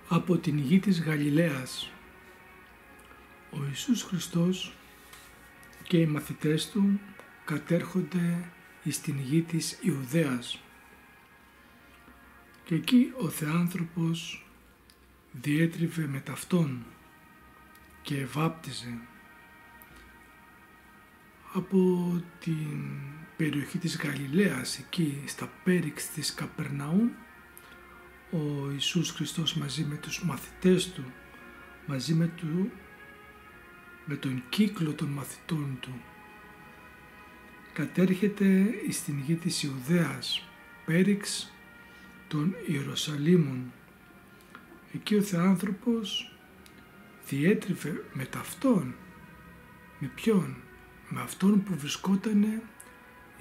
Από την γη της Γαλιλαίας. Ο Ιησούς Χριστός και οι μαθητές Του κατέρχονται εις την γη της Ιουδαίας και εκεί ο Θεάνθρωπος διέτριβε με ταυτόν και βάπτιζε. Από την περιοχή της Γαλιλαίας, εκεί στα πέριξ της Καπερναούμ, ο Ιησούς Χριστός μαζί με τους μαθητές Του, μαζί με τον κύκλο των μαθητών Του, κατέρχεται στην γη της Ιουδαίας, πέριξ των Ιερουσαλήμων. Εκεί ο Θεάνθρωπος διέτριβε με ταυτόν. Με ποιον? Με αυτόν που βρισκότανε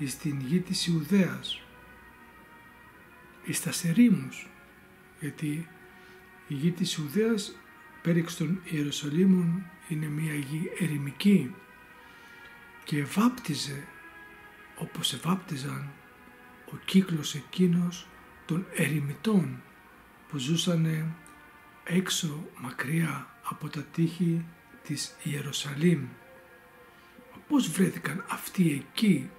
στην γη της Ιουδαίας, εις τας ερήμους, γιατί η γη της Ιουδαίας πέριξ των Ιερουσαλήμων είναι μια γη ερημική και βάπτιζε όπως ευάπτιζαν ο κύκλος εκείνος των ερημιτών που ζούσαν έξω μακριά από τα τείχη της Ιερουσαλήμ. Πώς βρέθηκαν αυτοί εκεί?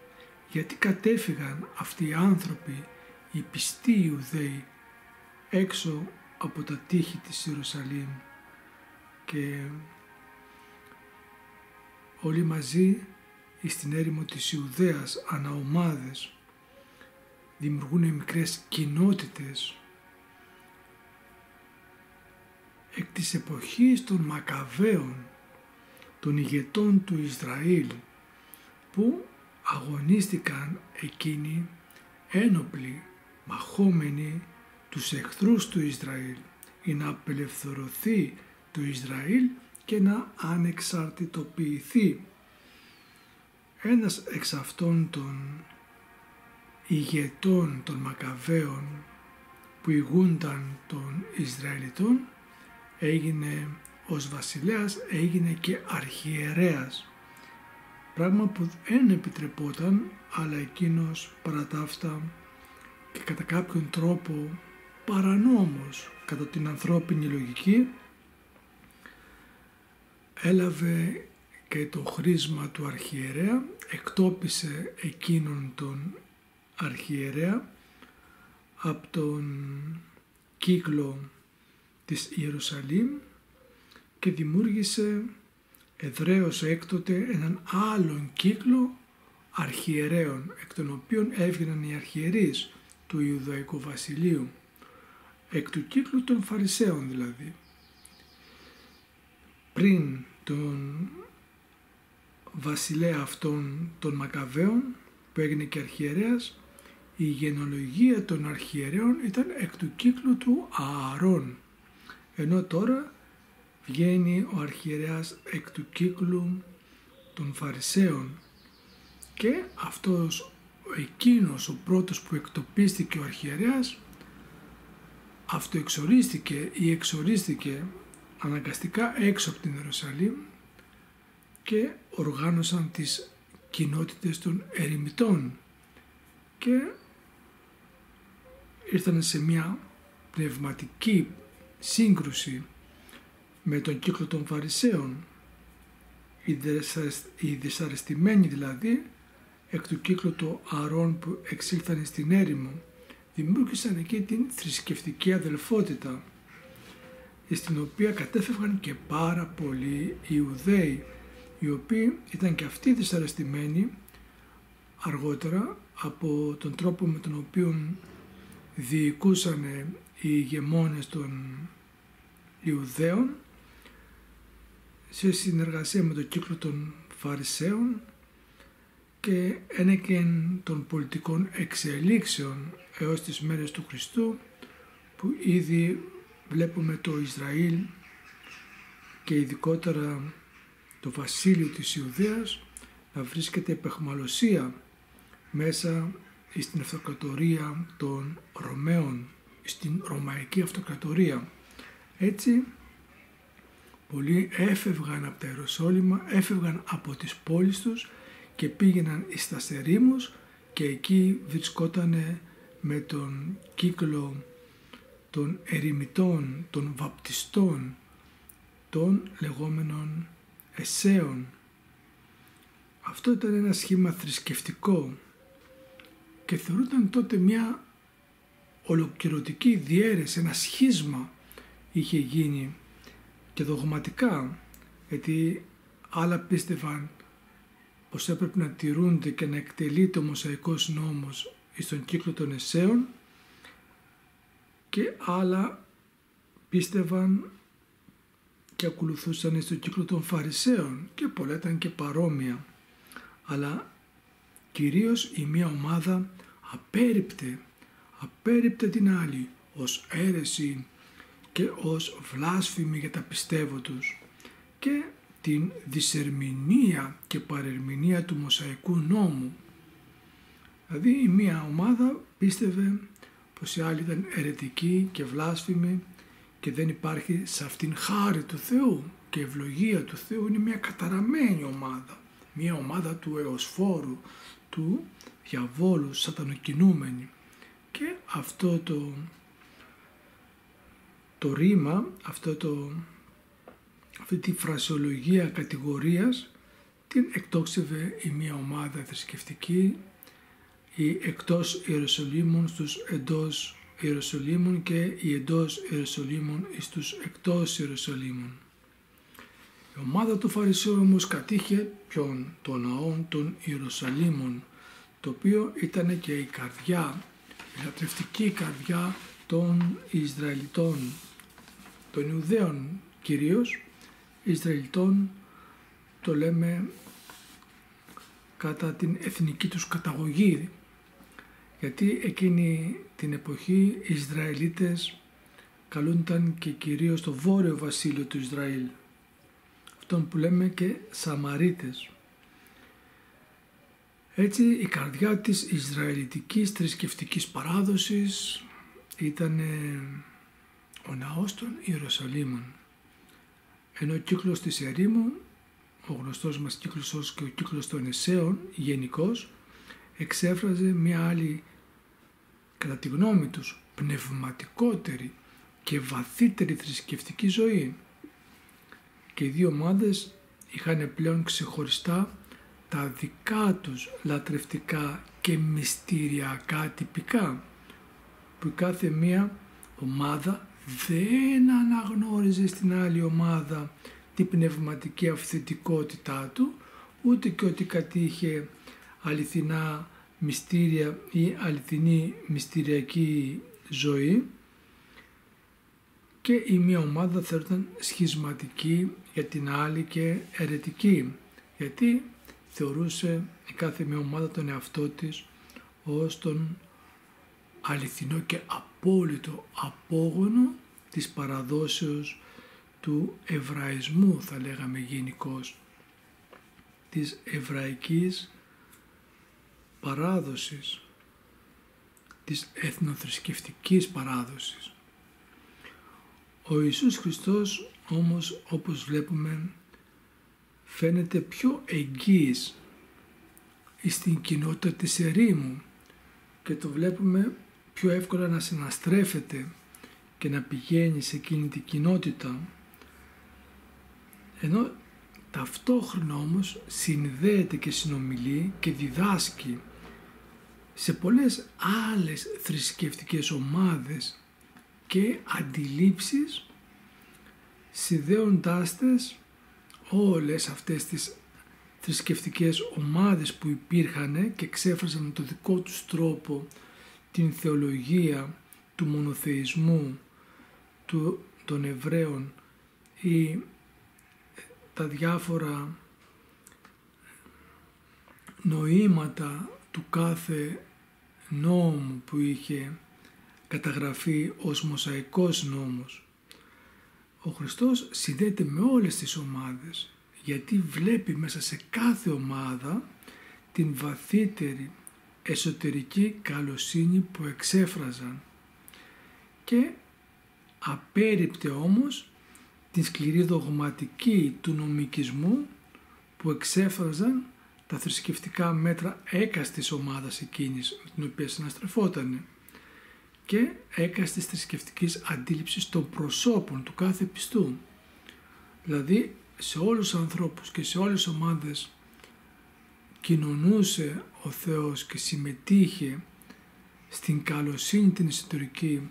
Γιατί κατέφυγαν αυτοί οι άνθρωποι, οι πιστοί Ιουδαίοι, έξω από τα τείχη της Ιερουσαλήμ και όλοι μαζί στην έρημο της Ιουδαίας αναομάδες δημιουργούν μικρές κοινότητες εκ της εποχής των Μακαβαίων, των ηγετών του Ισραήλ, που αγωνίστηκαν εκείνοι ένοπλοι, μαχόμενοι τους εχθρούς του Ισραήλ για να απελευθερωθεί το Ισραήλ και να ανεξαρτητοποιηθεί. Ένας εξ αυτών των ηγετών των Μακαβαίων που ηγούνταν των Ισραηλιτών έγινε ως βασιλέας, έγινε και αρχιερέας, πράγμα που δεν επιτρεπόταν, αλλά εκείνος παρά τα αυτά και κατά κάποιον τρόπο παρανόμως κατά την ανθρώπινη λογική έλαβε και το χρήσμα του αρχιερέα, εκτόπισε εκείνον τον αρχιερέα από τον κύκλο της Ιερουσαλήμ και δημιούργησε, εδραίωσε έκτοτε έναν άλλον κύκλο αρχιερέων, εκ των οποίων έβγαιναν οι αρχιερείς του Ιουδαϊκού Βασιλείου, εκ του κύκλου των Φαρισαίων δηλαδή. Πριν τον βασιλέα αυτών των Μακαβαίων, που έγινε και αρχιερέας, η γενεολογία των αρχιερέων ήταν εκ του κύκλου του Ααρών, ενώ τώρα βγαίνει ο αρχιερέας εκ του κύκλου των Φαρισαίων και αυτός εκείνος ο πρώτος που εκτοπίστηκε ο αρχιερέας αυτοεξορίστηκε ή εξορίστηκε αναγκαστικά έξω από την Ιερουσαλήμ και οργάνωσαν τις κοινότητες των ερημιτών και ήρθαν σε μια πνευματική σύγκρουση με τον κύκλο των Φαρισαίων. Οι δυσαρεστημένοι δηλαδή εκ του κύκλου των Ααρών που εξήλθαν στην έρημο δημιούργησαν εκεί την θρησκευτική αδελφότητα, στην οποία κατέφευγαν και πάρα πολλοί Ιουδαίοι, οι οποίοι ήταν και αυτοί δυσαρεστημένοι αργότερα από τον τρόπο με τον οποίο διοικούσαν οι ηγεμόνες των Ιουδαίων σε συνεργασία με τον κύκλο των Φαρισαίων και ένεκεν των πολιτικών εξελίξεων έως τις μέρες του Χριστού, που ήδη βλέπουμε το Ισραήλ και ειδικότερα το βασίλειο της Ιουδαίας να βρίσκεται επεχμαλωσία μέσα στην αυτοκρατορία των Ρωμαίων, στην Ρωμαϊκή Αυτοκρατορία. Έτσι πολλοί έφευγαν από τα Ιεροσόλυμα, έφευγαν από τις πόλεις τους και πήγαιναν εις τας ερήμους και εκεί βρισκότανε με τον κύκλο των ερημιτών, των βαπτιστών, των λεγόμενων εσέων. Αυτό ήταν ένα σχήμα θρησκευτικό και θεωρούταν τότε μια ολοκληρωτική διαίρεση, ένα σχίσμα είχε γίνει και δογματικά, γιατί άλλα πίστευαν πως έπρεπε να τηρούνται και να εκτελείται ο Μωσαϊκός νόμος στον κύκλο των εσέων και άλλα πίστευαν και ακολουθούσαν στον κύκλο των Φαρισαίων και πολλά ήταν και παρόμοια, αλλά κυρίως η μία ομάδα απέρριπτε την άλλη ως αίρεση και ως βλάσφημη για τα πιστεύω τους και την δυσερμηνία και παρερμηνία του Μωσαϊκού νόμου. Δηλαδή η μία ομάδα πίστευε πως η άλλη ήταν αιρετική και βλάσφημη και δεν υπάρχει σε αυτήν χάρη του Θεού και ευλογία του Θεού. Είναι μια καταραμένη ομάδα, μια ομάδα του εωσφόρου, του διαβόλου, σατανοκινούμενη. Και αυτό το ρήμα, αυτή τη φρασιολογία κατηγορίας την εκτόξευε η μία ομάδα θρησκευτική, οι εκτός Ιερουσαλήμων στους εντός Ιερουσαλήμων και οι εντός Ιερουσαλήμων στους εκτός Ιερουσαλήμων. Η ομάδα του Φαρισαίου όμως κατήχε των ναών των Ιερουσαλήμων, το οποίο ήταν και η καρδιά, η λατρευτική καρδιά των Ισραηλιτών, των Ιουδαίων κυρίως. Ισραηλιτών το λέμε κατά την εθνική τους καταγωγή, γιατί εκείνη την εποχή οι Ισραηλίτες καλούνταν και κυρίως το βόρειο βασίλειο του Ισραήλ, αυτόν που λέμε και Σαμαρίτες. Έτσι η καρδιά της Ισραηλιτικής θρησκευτικής παράδοσης ήταν ο ναός των Ιερουσαλήμων, ενώ ο κύκλος της ερήμου, ο γνωστός μας κύκλος ως και ο κύκλος των εσέων γενικώς, εξέφραζε μια άλλη, κατά τη γνώμη τους, πνευματικότερη και βαθύτερη θρησκευτική ζωή. Και οι δύο ομάδες είχαν πλέον ξεχωριστά τα δικά τους λατρευτικά και μυστηριακά τυπικά, που κάθε μία ομάδα δεν αναγνώριζε στην άλλη ομάδα την πνευματική αυθεντικότητά του, ούτε και ότι κατήχε αληθινά μυστήρια ή αληθινή μυστηριακή ζωή, και η μία ομάδα θεωρούταν σχισματική για την άλλη και αιρετική, γιατί θεωρούσε η κάθε μία ομάδα τον εαυτό της ως τον αληθινό και απόλυτο απόγονο της παραδόσεως του Εβραϊσμού, θα λέγαμε γενικώς, της εβραϊκής παράδοσης, της εθνοθρησκευτικής παράδοσης. Ο Ιησούς Χριστός όμως, όπως βλέπουμε, φαίνεται πιο εγγύης στην κοινότητα της ερήμου και το βλέπουμε πιο εύκολα να συναστρέφεται και να πηγαίνει σε εκείνη την κοινότητα, ενώ ταυτόχρονα όμως συνδέεται και συνομιλεί και διδάσκει σε πολλές άλλες θρησκευτικές ομάδες και αντιλήψεις, συνδέοντάς τες όλες αυτές τις θρησκευτικές ομάδες που υπήρχαν και εξέφραζαν με το δικό τους τρόπο την θεολογία του μονοθεϊσμού των Εβραίων ή τα διάφορα νοήματα του κάθε νόμου που είχε καταγραφεί ως Μωσαϊκός νόμος. Ο Χριστός συνδέεται με όλες τις ομάδες, γιατί βλέπει μέσα σε κάθε ομάδα την βαθύτερη εσωτερική καλοσύνη που εξέφραζαν και απέρριπτε όμως την σκληρή δογματική του νομικισμού που εξέφραζαν τα θρησκευτικά μέτρα έκαστης ομάδας εκείνης με την οποία συναστρεφόταν. και έκαστης θρησκευτικής αντίληψης των προσώπων του κάθε πιστού. Δηλαδή σε όλους τους ανθρώπους και σε όλες τις ομάδες κοινωνούσε ο Θεός και συμμετείχε στην καλοσύνη την ιστορική,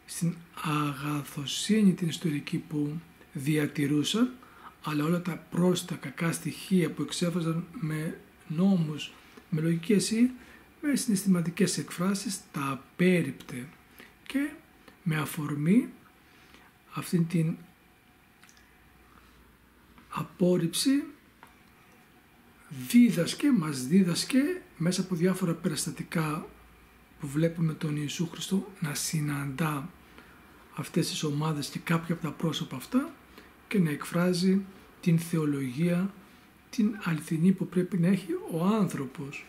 στην αγαθοσύνη την ιστορική που διατηρούσαν, αλλά όλα τα πρόσθετα κακά στοιχεία που εξέφραζαν με νόμους, με λογικές ή με συναισθηματικές εκφράσεις τα απέρριπτε και με αφορμή αυτήν την απόρριψη μας δίδασκε μέσα από διάφορα περιστατικά που βλέπουμε τον Ιησού Χριστό να συναντά αυτές τις ομάδες και κάποια από τα πρόσωπα αυτά και να εκφράζει την θεολογία, την αληθινή που πρέπει να έχει ο άνθρωπος.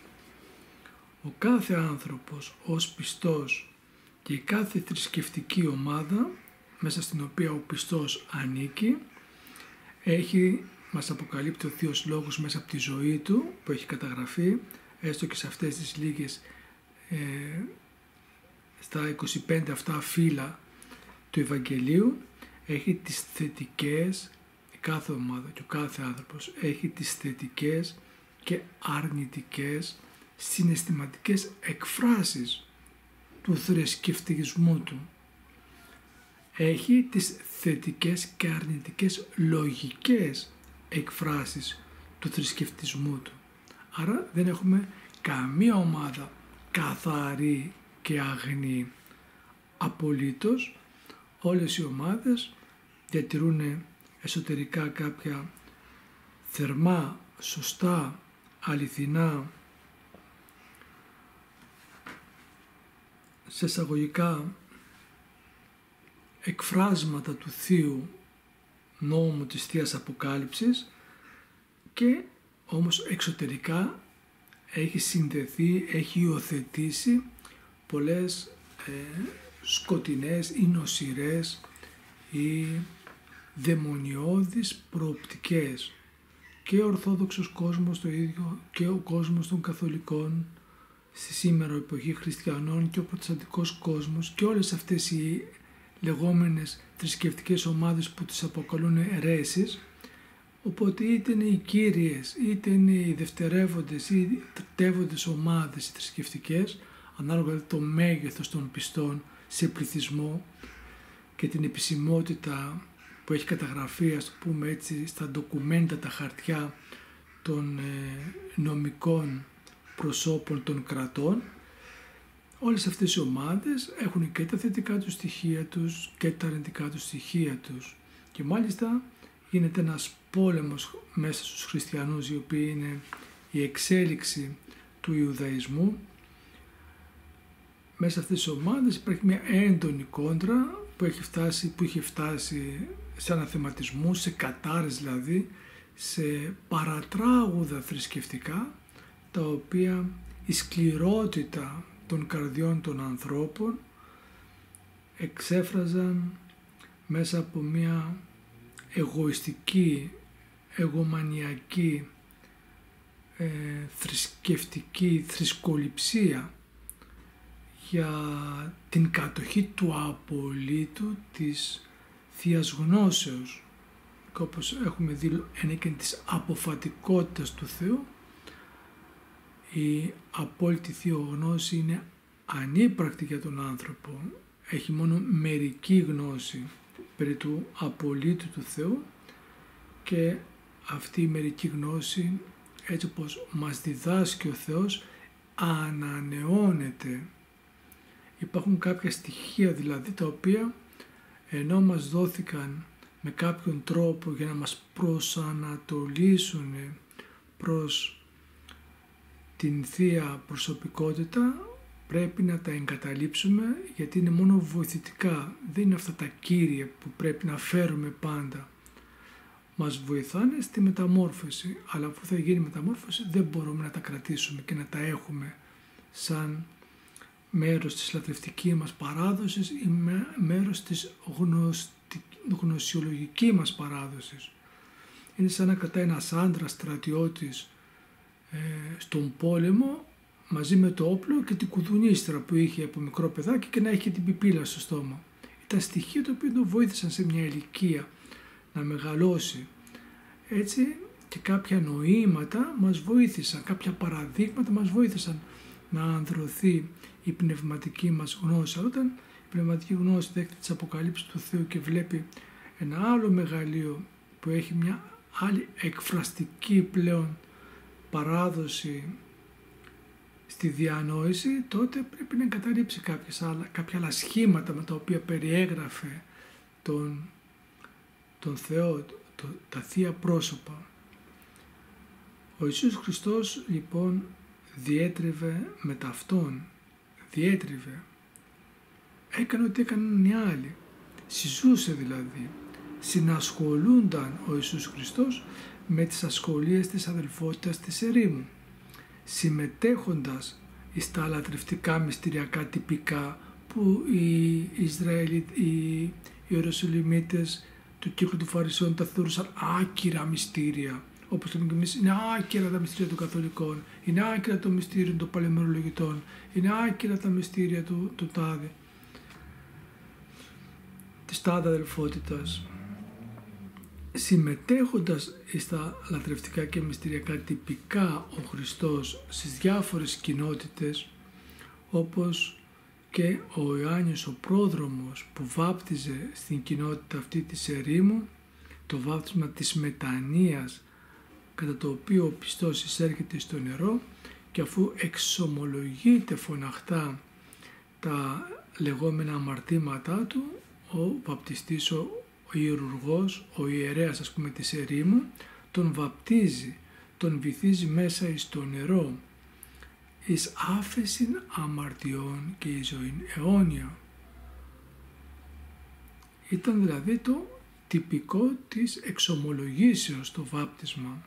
Ο κάθε άνθρωπος ως πιστός και η κάθε θρησκευτική ομάδα μέσα στην οποία ο πιστός ανήκει μας αποκαλύπτει ο Θείος Λόγος μέσα από τη ζωή του που έχει καταγραφεί έστω και σε αυτές τις λίγες στα 25 αυτά φύλλα του Ευαγγελίου. Έχει τις θετικές, η κάθε ομάδα και ο κάθε άνθρωπος έχει τις θετικές και αρνητικές συναισθηματικές εκφράσεις του θρησκευτισμού του. Έχει τις θετικές και αρνητικές λογικές εκφράσεις του θρησκευτισμού του. Άρα δεν έχουμε καμία ομάδα καθαρή και αγνή. Απολύτως όλες οι ομάδες διατηρούν εσωτερικά κάποια θερμά, σωστά, αληθινά, σε εισαγωγικά εκφράσματα του Θείου νόμου της Θείας Αποκάλυψης και όμως εξωτερικά έχει συνδεθεί, έχει υιοθετήσει πολλές σκοτεινές ή νοσηρές ή δαιμονιώδεις προοπτικές. Και ο Ορθόδοξος κόσμος το ίδιο και ο κόσμος των Καθολικών στη σήμερα εποχή χριστιανών και ο προτεσταντικός κόσμος και όλες αυτές οι λεγόμενες θρησκευτικές ομάδες που τις αποκαλούν αιρέσεις. Οπότε είτε είναι οι κύριες είτε είναι οι δευτερεύοντες ή οι τριτεύοντες ομάδες θρησκευτικές, ανάλογα το μέγεθος των πιστών σε πληθυσμό και την επισημότητα που έχει καταγραφεί, ας το πούμε έτσι, στα ντοκουμέντα, τα χαρτιά των νομικών προσώπων των κρατών. Όλες αυτές οι ομάδες έχουν και τα θετικά τους στοιχεία τους και τα αρνητικά τους στοιχεία τους και μάλιστα γίνεται ένας πόλεμος μέσα στους χριστιανούς, οι οποίοι είναι η εξέλιξη του Ιουδαϊσμού. Μέσα σε αυτές τις ομάδες υπάρχει μια έντονη κόντρα που είχε φτάσει σε αναθεματισμούς, σε κατάρες δηλαδή, σε παρατράγουδα θρησκευτικά, τα οποία η σκληρότητα των καρδιών των ανθρώπων εξέφραζαν μέσα από μια εγωιστική, εγωμανιακή, θρησκευτική θρησκοληψία για την κατοχή του απολύτου της Θείας Γνώσεως. Και όπως έχουμε δει ενίκεν της αποφατικότητας του Θεού, η απόλυτη θεογνώση είναι ανύπαρκτη για τον άνθρωπο. Έχει μόνο μερική γνώση περί του απολύτου του Θεού και αυτή η μερική γνώση, έτσι όπως μας διδάσκει ο Θεός, ανανεώνεται. Υπάρχουν κάποια στοιχεία δηλαδή τα οποία ενώ μας δόθηκαν με κάποιον τρόπο για να μας προσανατολίσουν προς την Θεία Προσωπικότητα, πρέπει να τα εγκαταλείψουμε γιατί είναι μόνο βοηθητικά, δεν είναι αυτά τα κύρια που πρέπει να φέρουμε πάντα. Μας βοηθάνε στη μεταμόρφωση, αλλά αφού θα γίνει μεταμόρφωση δεν μπορούμε να τα κρατήσουμε και να τα έχουμε σαν μέρος της λατρευτικής μας παράδοσης ή μέρος της γνωσιολογικής μας παράδοσης. Είναι σαν να κρατάει ένας άντρας στρατιώτης στον πόλεμο μαζί με το όπλο και την κουδουνίστρα που είχε από μικρό παιδάκι και να έχει και την πιπίλα στο στόμα. Ήταν στοιχεία τα οποία τον βοήθησαν σε μια ηλικία να μεγαλώσει. Έτσι και κάποια νοήματα μας βοήθησαν, κάποια παραδείγματα μας βοήθησαν να ανδρωθεί η πνευματική μας γνώση. Αλλά όταν η πνευματική γνώση δέχεται τις αποκαλύψεις του Θεού και βλέπει ένα άλλο μεγαλείο που έχει μια άλλη εκφραστική πλέον παράδοση στη διανόηση, τότε πρέπει να εγκαταλείψει κάποια άλλα σχήματα με τα οποία περιέγραφε τον Θεό, τα Θεία πρόσωπα. Ο Ιησούς Χριστός λοιπόν διέτριβε με ταυτόν, έκανε ό,τι έκαναν οι άλλοι, συζούσε δηλαδή, συνασχολούνταν ο Ιησούς Χριστός με τις ασχολίες της αδελφότητας της ερήμου, συμμετέχοντας στα λατρευτικά μυστηριακά τυπικά που οι Ιεροσολυμίτες του κύκλου του Φαρισαίων τα θεωρούσαν άκυρα μυστήρια. Όπως λέμε και εμείς, είναι άκυρα τα μυστήρια των Καθολικών, είναι άκυρα το μυστήριο των Παλαιμερολογητών, είναι άκυρα τα μυστήρια του τάδε, της τάδε αδελφότητας. Συμμετέχοντας στα λατρευτικά και μυστηριακά τυπικά ο Χριστός στις διάφορες κοινότητες, όπως και ο Ιωάννης ο πρόδρομος που βάπτιζε στην κοινότητα αυτή της ερήμου, το βάπτισμα της μετανοίας, κατά το οποίο ο πιστός εισέρχεται στο νερό και αφού εξομολογείται φωναχτά τα λεγόμενα αμαρτήματά του, ο βαπτιστής, ο ιερουργός, ο ιερέας ας πούμε της ερήμου, τον βαπτίζει, τον βυθίζει μέσα εις το νερό, εις άφεσιν αμαρτιών και εις ζωήν αιώνια. Ήταν δηλαδή το τυπικό της εξομολογήσεως το βάπτισμα.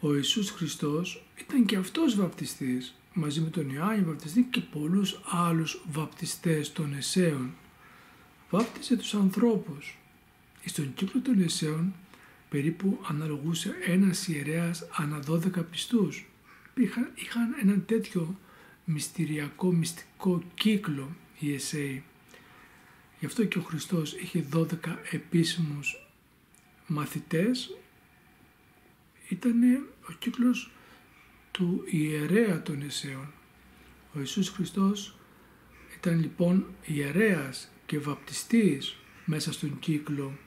Ο Ιησούς Χριστός ήταν και αυτός βαπτιστής, μαζί με τον Ιωάννη βαπτιστή και πολλούς άλλους βαπτιστές των Εσέων. Βάπτιζε τους ανθρώπους. Στον κύκλο των Εσέων περίπου αναλογούσε ένας ιερέας ανά 12 πιστούς. Είχαν έναν τέτοιο μυστικό κύκλο οι Εσέοι. Γι' αυτό και ο Χριστός είχε 12 επίσημους μαθητές. Ήτανε ο κύκλος του ιερέα των Εσέων. Ο Ιησούς Χριστός ήταν λοιπόν ιερέας και βαπτιστής μέσα στον κύκλο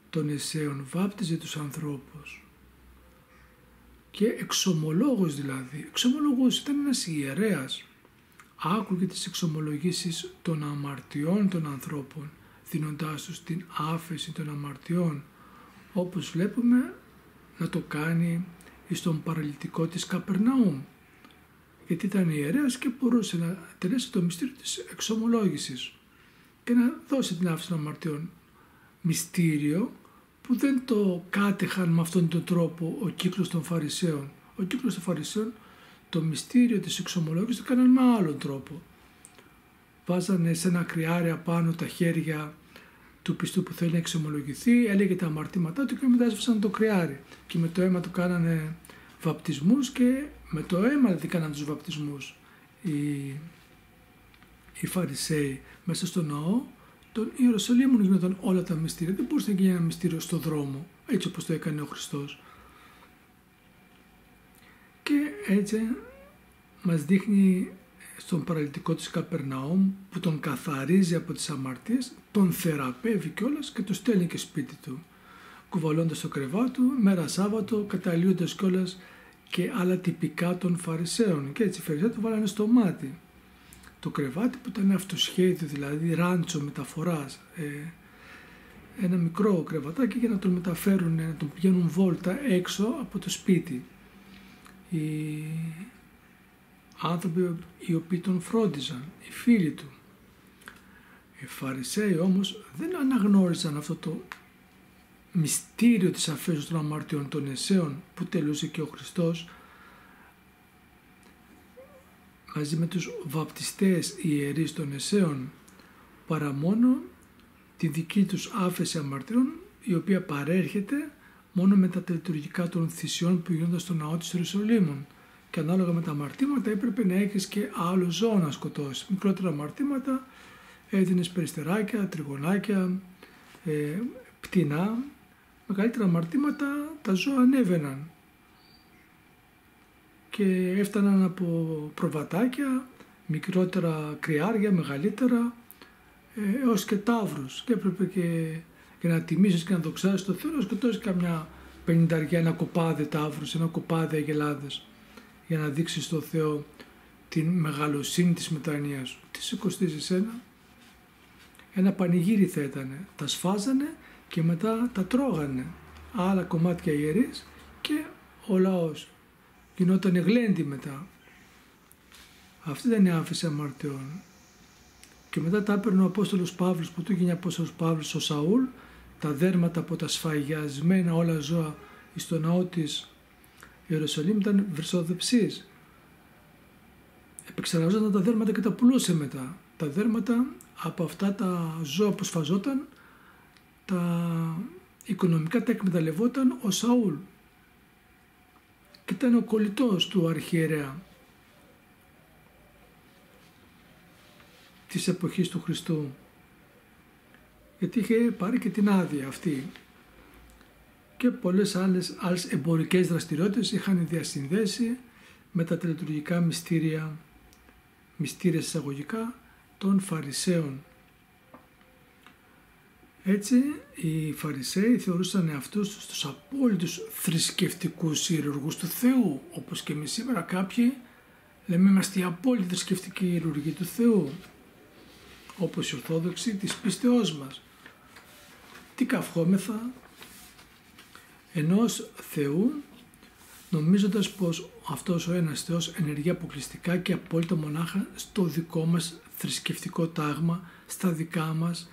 των Εσέων, βάπτιζε τους ανθρώπους και εξομολόγος δηλαδή. Εξομολόγος ήταν ένας ιερέας, άκουγε τις εξομολογήσεις των αμαρτιών των ανθρώπων, δίνοντάς τους την άφεση των αμαρτιών, όπως βλέπουμε να το κάνει στον παραλυτικό της Καπερναούμ, γιατί ήταν ιερέας και μπορούσε να τελέσει το μυστήριο της εξομολόγησης και να δώσει την άφεση των αμαρτιών. Μυστήριο που δεν το κάτεχαν με αυτόν τον τρόπο ο κύκλος των Φαρισαίων. Ο κύκλος των Φαρισαίων το μυστήριο της εξομολόγησης το κάναν με άλλον τρόπο. Βάζανε σε ένα κρυάρι απάνω τα χέρια του πιστού που θέλει να εξομολογηθεί, έλεγε τα αμαρτήματά του και μετά έσβησαν το κρυάρι. Και με το αίμα του κάνανε βαπτισμούς και με το αίμα δηλαδή κάνανε τους βαπτισμούς οι Φαρισαίοι. Μέσα στο ναό των Ιεροσολύμων γινόταν όλα τα μυστήρια. Δεν μπορούσε να γίνει ένα μυστήριο στο δρόμο, έτσι όπως το έκανε ο Χριστός. Και έτσι μας δείχνει στον παραλυτικό της Καπερναούμ που τον καθαρίζει από τις αμαρτίες, τον θεραπεύει κιόλας και το στέλνει και σπίτι του, κουβαλώντας το κρεβάτι του μέρα Σάββατο, καταλύοντας κιόλας και άλλα τυπικά των Φαρισαίων. Και έτσι οι Φαρισαίοι του βάλανε στο μάτι το κρεβάτι που ήταν αυτοσχέδιο, δηλαδή ράντσο μεταφοράς, ένα μικρό κρεβατάκι για να τον μεταφέρουν, να τον πηγαίνουν βόλτα έξω από το σπίτι. Οι άνθρωποι οι οποίοι τον φρόντιζαν, οι φίλοι του. Οι Φαρισαίοι όμως δεν αναγνώριζαν αυτό το μυστήριο της αφέσεως των αμαρτιών των Εσέων που τελούσε και ο Χριστός μαζί με τους βαπτιστές ιερείς των Εσέων, παρά μόνο τη δική τους άφεση αμαρτιών, η οποία παρέρχεται μόνο με τα τελετουργικά των θυσιών που γίνονταν στο ναό της Ιερουσαλήμων, και ανάλογα με τα αμαρτήματα έπρεπε να έχεις και άλλο ζώο να σκοτώσεις. Μικρότερα αμαρτήματα έδινες περιστεράκια, τριγωνάκια, πτηνά. Μεγαλύτερα αμαρτήματα τα ζώα ανέβαιναν και έφταναν από προβατάκια, μικρότερα κρυάρια, μεγαλύτερα, έως και ταύρους. Και έπρεπε και να τιμήσεις και να δοξάσεις το Θεό, να σκοτώσεις καμιά 50, ένα κοπάδι ταύρους, ένα κοπάδι αγελάδες, για να δείξεις στο Θεό την μεγαλοσύνη της μετανοίας σου. Τι σε κοστίζει εσένα? Ένα πανηγύρι θα ήτανε. Τα σφάζανε και μετά τα τρώγανε. Άλλα κομμάτια ιερείς και ο λαός γινόταν γλέντι μετά. Αυτή ήταν η άφεση αμαρτιών. Και μετά τα έπαιρνε ο Απόστολος Παύλος, που του έγινε Απόστολος Παύλος, ο Σαούλ, τα δέρματα από τα σφαγιασμένα όλα ζώα στο ναό της Ιερουσαλήμ ήταν βρυσοδεψής. Επεξεργαζόταν τα δέρματα και τα πουλούσε μετά. Τα δέρματα από αυτά τα ζώα που σφαζόταν, τα οικονομικά τα εκμεταλλευόταν ο Σαούλ. Και ήταν ο κολλητός του αρχιερέα της εποχής του Χριστού, γιατί είχε πάρει και την άδεια αυτή, και πολλές άλλες εμπορικές δραστηριότητες είχαν διασυνδέσει με τα τελετουργικά μυστήρια εισαγωγικά των Φαρισαίων. Έτσι οι Φαρισαίοι θεωρούσαν αυτούς τους απόλυτους θρησκευτικούς ιερουργούς του Θεού, όπως και εμείς σήμερα κάποιοι λέμε είμαστε οι απόλυτοι θρησκευτικοί ιερουργοί του Θεού, όπως οι Ορθόδοξοι της πίστεώς μας. Τι καυχόμεθα? Ενός Θεού, νομίζοντας πως αυτός ο ένας Θεός ενεργεί αποκλειστικά και απόλυτα μονάχα στο δικό μας θρησκευτικό τάγμα, στα δικά μας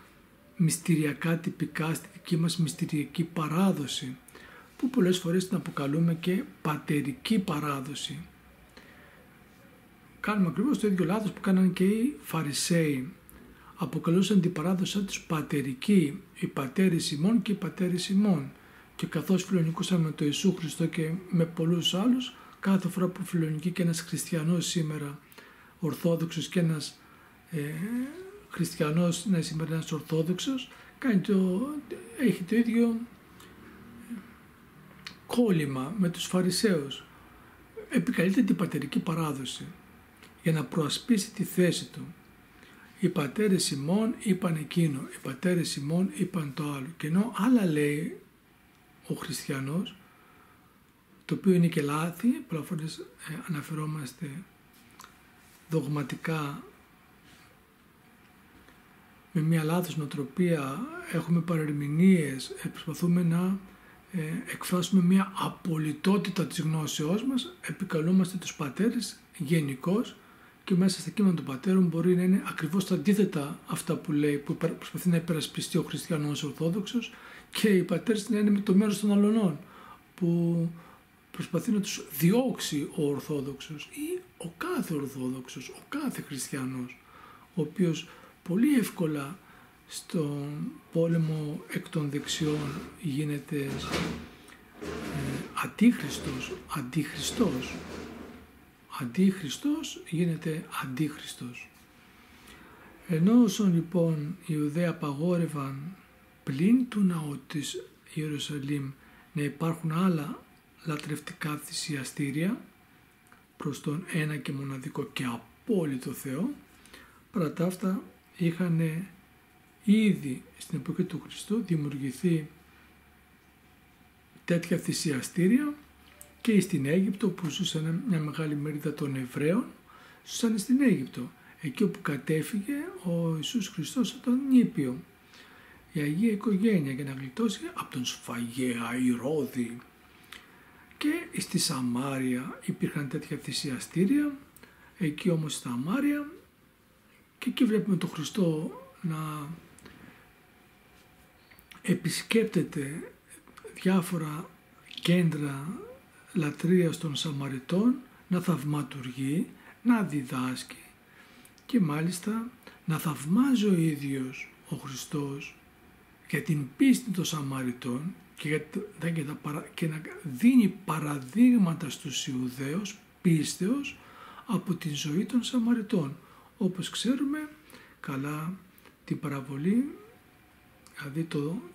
μυστηριακά τυπικά, στη δική μας μυστηριακή παράδοση, που πολλές φορές την αποκαλούμε και πατερική παράδοση. Κάνουμε ακριβώς το ίδιο λάθος που κάνανε και οι Φαρισαίοι. Αποκαλούσαν την παράδοση τους πατερική, οι πατέρες ημών και οι πατέρες ημών. Και καθώς φιλονικούσαν με τον Ιησού Χριστό και με πολλούς άλλους, κάθε φορά που φιλονικεί και ένας χριστιανός σήμερα ορθόδοξος και ένας χριστιανός να σήμερα ένας ορθόδοξος, έχει το ίδιο κόλλημα με τους Φαρισαίους. Επικαλείται την πατερική παράδοση για να προασπίσει τη θέση του. Οι πατέρες ημών είπαν εκείνο, οι πατέρες ημών είπαν το άλλο. Και ενώ άλλα λέει ο χριστιανός, το οποίο είναι και λάθη, πολλές φορές αναφερόμαστε δογματικά με μια λάθος νοοτροπία, έχουμε παρερμηνίες, προσπαθούμε να εκφράσουμε μια απολυτότητα της γνώσεώς μας, επικαλούμαστε τους πατέρες γενικώς και μέσα στα κείμενα των πατέρων μπορεί να είναι ακριβώς τα αντίθετα αυτά που λέει, που προσπαθεί να υπερασπιστεί ο χριστιανός Ορθόδοξος, και οι πατέρες να είναι με το μέρος των αλωνών που προσπαθεί να τους διώξει ο Ορθόδοξος ή ο κάθε Ορθόδοξος, ο κάθε χριστιανός, ο οποίος πολύ εύκολα στον πόλεμο εκ των δεξιών γίνεται αντίχριστος γίνεται αντίχριστος. Ενώ όσον λοιπόν οι Ιουδαίοι απαγόρευαν πλην του ναού της Ιερουσαλήμ να υπάρχουν άλλα λατρευτικά θυσιαστήρια προς τον ένα και μοναδικό και απόλυτο Θεό, παρά τα αυτά είχαν ήδη στην εποχή του Χριστού δημιουργηθεί τέτοια θυσιαστήρια και στην Αίγυπτο, που ζούσαν μια μεγάλη μερίδα των Εβραίων, ζούσαν στην Αίγυπτο, εκεί όπου κατέφυγε ο Ιησούς Χριστός από τον νήπιο, η Αγία Οικογένεια, για να γλιτώσει από τον σφαγέα Ηρώδη. Και στη Σαμάρια υπήρχαν τέτοια θυσιαστήρια, εκεί όμως στα Σαμάρια, και εκεί βλέπουμε τον Χριστό να επισκέπτεται διάφορα κέντρα λατρείας των Σαμαριτών, να θαυματουργεί, να διδάσκει και μάλιστα να θαυμάζει ο ίδιος ο Χριστός για την πίστη των Σαμαριτών και να δίνει παραδείγματα στους Ιουδαίους πίστεως από την ζωή των Σαμαριτών. Όπως ξέρουμε καλά την παραβολή, δηλαδή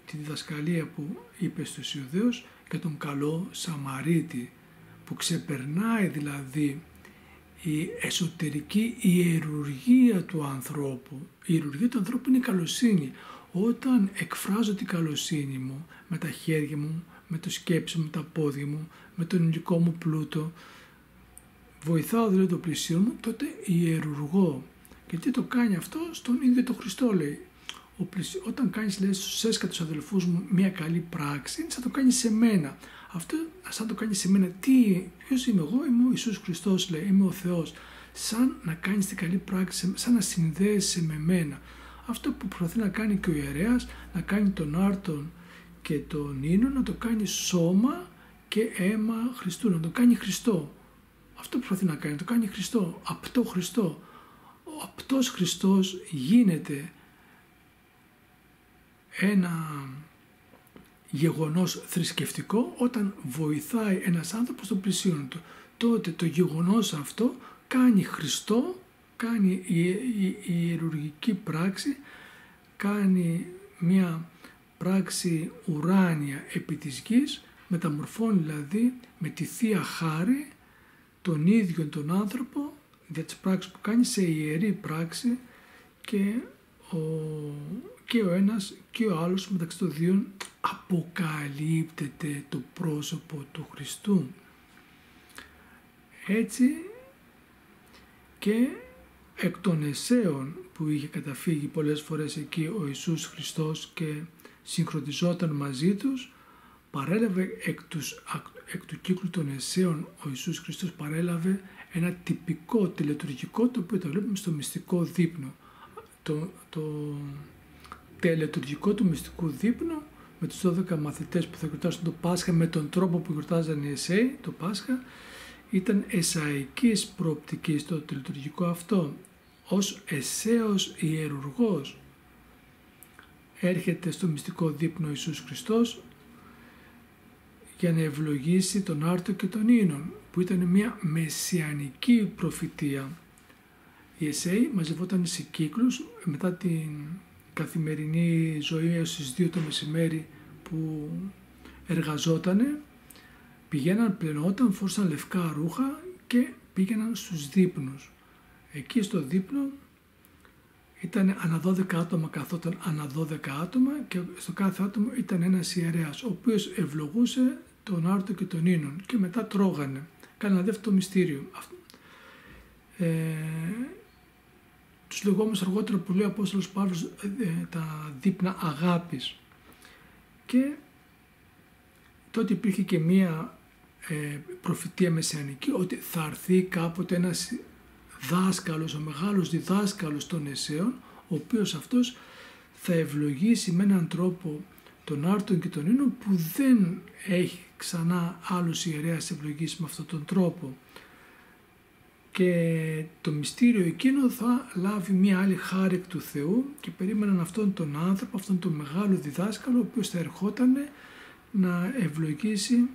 τη διδασκαλία που είπε στους Ιουδαίους για τον καλό Σαμαρίτη, που ξεπερνάει δηλαδή η εσωτερική ιερουργία του ανθρώπου. Η ιερουργία του ανθρώπου είναι η καλοσύνη. Όταν εκφράζω την καλοσύνη μου με τα χέρια μου, με το σκέψη μου, με τα πόδια μου, με τον υλικό μου πλούτο, βοηθάω δηλαδή το πλησίον μου, τότε ιερουργώ. Και τι το κάνει αυτό? Στον ίδιο τον Χριστό λέει. Όταν κάνεις, λέει, στους έσχατους αδελφούς μου μια καλή πράξη, είναι σαν το κάνεις σε μένα. Αυτό σαν το κάνεις σε μένα, ποιος είμαι εγώ? Είμαι ο Ιησούς Χριστός, λέει, είμαι ο Θεός. Σαν να κάνεις την καλή πράξη, σαν να συνδέεσαι με μένα. Αυτό που προσπαθεί να κάνει και ο ιερέας, να κάνει τον άρτον και τον ίνο, να το κάνει σώμα και αίμα Χριστού, να το κάνει Χριστό. Αυτό που προσπαθεί να κάνει, το κάνει Χριστό, απτό Χριστό. Ο απτός Χριστός γίνεται ένα γεγονός θρησκευτικό όταν βοηθάει ένας άνθρωπος στον πλησίον του. Τότε το γεγονός αυτό κάνει Χριστό, κάνει η ιερουργική πράξη, κάνει μια πράξη ουράνια επί της γης, μεταμορφώνει δηλαδή με τη Θεία Χάρη τον ίδιο τον άνθρωπο για τις πράξεις που κάνει σε ιερή πράξη και ο ένας και ο άλλος μεταξύ των δύο αποκαλύπτεται το πρόσωπο του Χριστού. Έτσι και εκ των Εσέων που είχε καταφύγει πολλές φορές εκεί ο Ιησούς Χριστός και συγχρονιζόταν μαζί τους, παρέλαβε εκ του κύκλου των Εσέων ο Ιησούς Χριστός παρέλαβε ένα τυπικό τελετουργικό, το οποίο το βλέπουμε στο μυστικό δείπνο. Το τελετουργικό του μυστικού δείπνου με τους 12 μαθητές που θα γιορτάσουν το Πάσχα με τον τρόπο που γιορτάζαν οι Εσέοι το Πάσχα, ήταν εσαϊκής προοπτικής το τελετουργικό αυτό. Ως Εσέος ιερουργός έρχεται στο μυστικό δείπνο ο Ιησούς Χριστός για να ευλογήσει τον άρτο και τον ίνον, που ήταν μια μεσιανική προφητεία. Οι Εσέοι μαζευόταν σε κύκλους μετά την καθημερινή ζωή έως τις 2 το μεσημέρι που εργαζότανε, πηγαίναν, πλενόταν, φόρσαν λευκά ρούχα και πήγαιναν στους δείπνους. Εκεί στο δείπνο ήταν ανά 12 άτομα, καθόταν ανά 12 άτομα και στο κάθε άτομο ήταν ένας ιερέας, ο οποίος ευλογούσε τον άρτο και τον ίνον και μετά τρώγανε. Κάνανε ένα δεύτερο μυστήριο. Τους λεγόμενους αργότερα που λέει ο Απόστολος Παύλος τα δείπνα αγάπης. Και τότε υπήρχε και μία προφητεία μεσιανική ότι θα έρθει κάποτε ένας δάσκαλος, ο μεγάλος διδάσκαλος των Εσέων, ο οποίος αυτός θα ευλογήσει με έναν τρόπο τον άρτον και τον ίνον που δεν έχει ξανά άλλος ιερέας ευλογήσει με αυτόν τον τρόπο. Και το μυστήριο εκείνο θα λάβει μία άλλη χάρη εκ του Θεού και περίμεναν αυτόν τον άνθρωπο, αυτόν τον μεγάλο διδάσκαλο, ο οποίος θα ερχόταν να ευλογήσει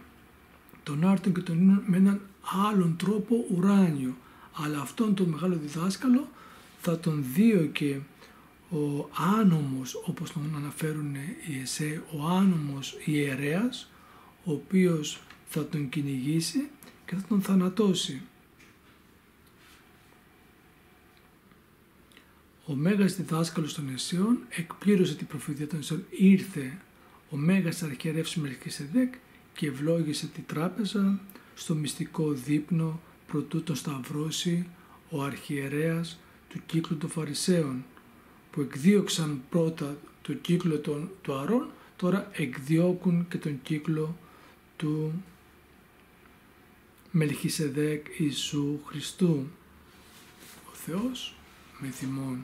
τον άρτον και τον ίνον με έναν άλλον τρόπο ουράνιο. Αλλά αυτόν τον μεγάλο διδάσκαλο θα τον δίωκε ο άνομος, όπως τον αναφέρουν οι Εσέοι, ο άνομος ιερέας, ο οποίος θα τον κυνηγήσει και θα τον θανατώσει. Ο Μέγας διδάσκαλος των Εσέων εκπλήρωσε την προφητεία των Εσέων. Ήρθε ο Μέγας αρχιερεύς Μελχισεδέκ και ευλόγησε τη τράπεζα στο μυστικό δείπνο προτού τον σταυρώσει ο αρχιερέας του κύκλου των Φαρισαίων, που εκδίωξαν πρώτα το κύκλο του Αρών, τώρα εκδιώκουν και τον κύκλο του Μελχισεδέκ Ιησού Χριστού. Ο Θεός με θυμών.